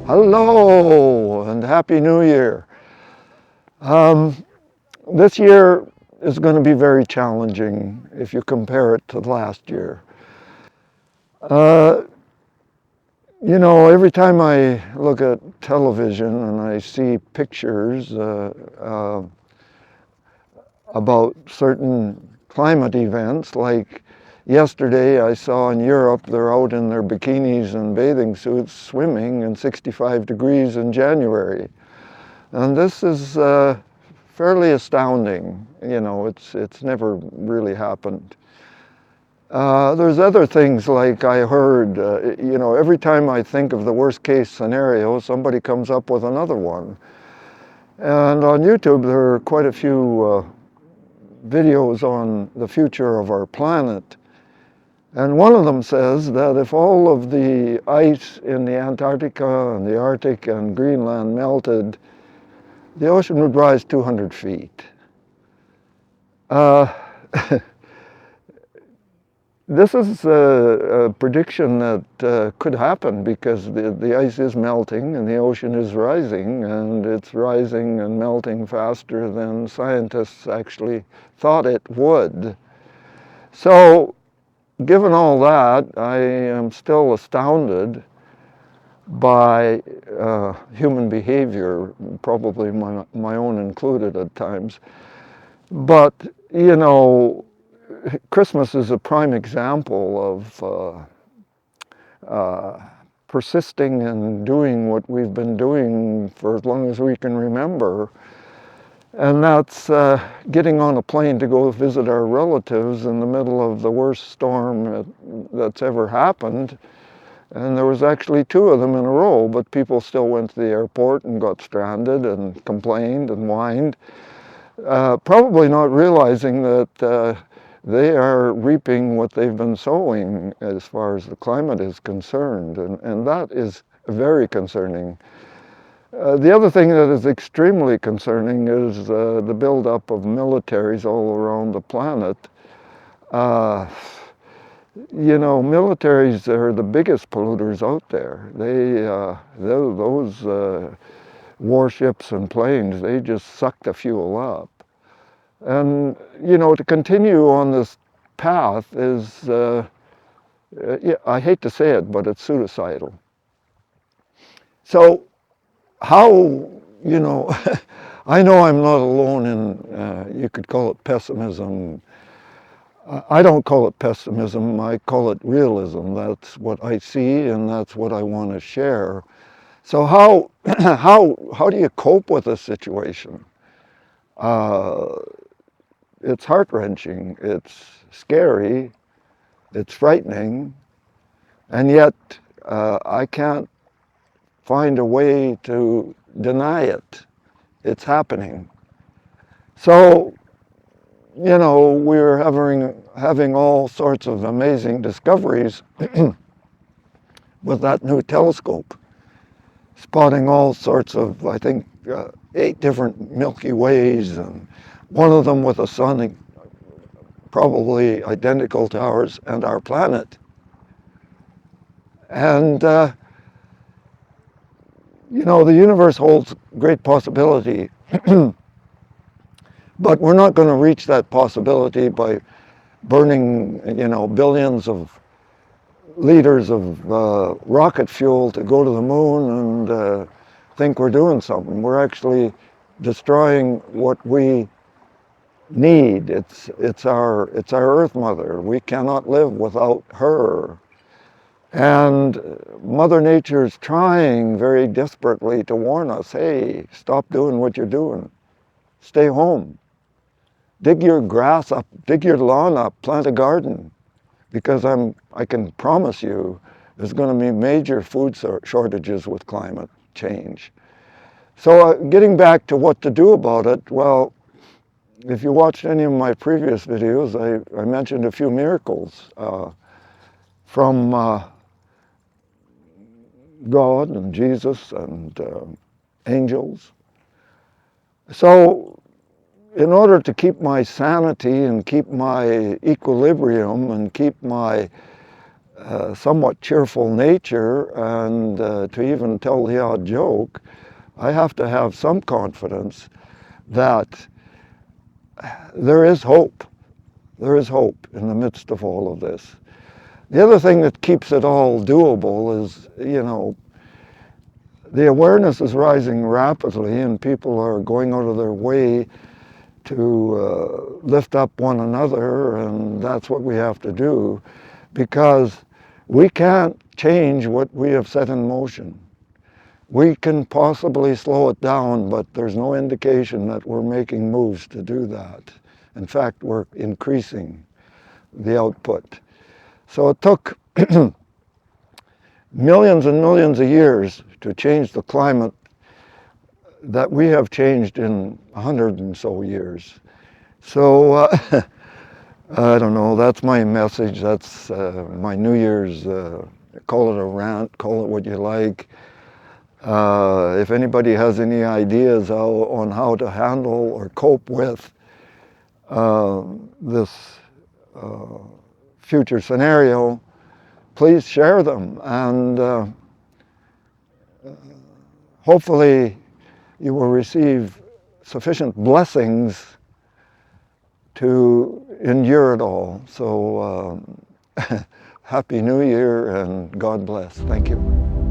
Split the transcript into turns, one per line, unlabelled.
Hello and Happy New Year. This year is going to be very challenging if you compare it to last year. Uh, every time I look at television and I see pictures about certain climate events, like yesterday I saw in Europe, they're out in their bikinis and bathing suits swimming in 65 degrees in January. And this is fairly astounding. It's never really happened. There's other things like I heard, every time I think of the worst case scenario, somebody comes up with another one. And on YouTube, there are quite a few videos on the future of our planet. And one of them says that if all of the ice in the Antarctica and the Arctic and Greenland melted, the ocean would rise 200 feet. This is a prediction that could happen because the ice is melting and the ocean is rising, and it's rising and melting faster than scientists actually thought it would. So, given all that, I am still astounded by human behavior, probably my own included at times. But, Christmas is a prime example of persisting and doing what we've been doing for as long as we can remember. And that's getting on a plane to go visit our relatives in the middle of the worst storm that's ever happened. And there was actually two of them in a row, but people still went to the airport and got stranded and complained and whined, probably not realizing that they are reaping what they've been sowing as far as the climate is concerned, and that is very concerning. The other thing that is extremely concerning is the buildup of militaries all around the planet. Militaries are the biggest polluters out there. Those warships and planes, they just suck the fuel up. And, to continue on this path is, I hate to say it, but it's suicidal. So how, I know I'm not alone in, you could call it pessimism. I don't call it pessimism, I call it realism. That's what I see and that's what I want to share. So how do you cope with this situation? It's heart-wrenching, it's scary, it's frightening, and yet I can't find a way to deny it. It's happening. So, we're having all sorts of amazing discoveries with that new telescope, spotting all sorts of, I think, 8 different Milky Ways, and one of them with a sun probably identical to ours and our planet. And, the universe holds great possibility, but we're not going to reach that possibility by burning, billions of liters of rocket fuel to go to the moon and think we're doing something. We're actually destroying what we need. It's our Earth Mother. We cannot live without her. And Mother Nature is trying very desperately to warn us, hey, stop doing what you're doing. Stay home. Dig your grass up, dig your lawn up, plant a garden. Because I can promise you there's going to be major food shortages with climate change. So getting back to what to do about it, well, if you watched any of my previous videos, I mentioned a few miracles from God and Jesus and angels. So in order to keep my sanity and keep my equilibrium and keep my somewhat cheerful nature and to even tell the odd joke, I have to have some confidence that there is hope. There is hope in the midst of all of this. The other thing that keeps it all doable is, the awareness is rising rapidly and people are going out of their way to lift up one another, and that's what we have to do, because we can't change what we have set in motion. We can possibly slow it down, but there's no indication that we're making moves to do that. In fact, we're increasing the output. So it took millions and millions of years to change the climate that we have changed in 100 and so years. So I don't know, that's my message, that's my New Year's, call it a rant, call it what you like. If anybody has any ideas on how to handle or cope with this future scenario, please share them, and hopefully you will receive sufficient blessings to endure it all. So Happy New Year and God bless. Thank you.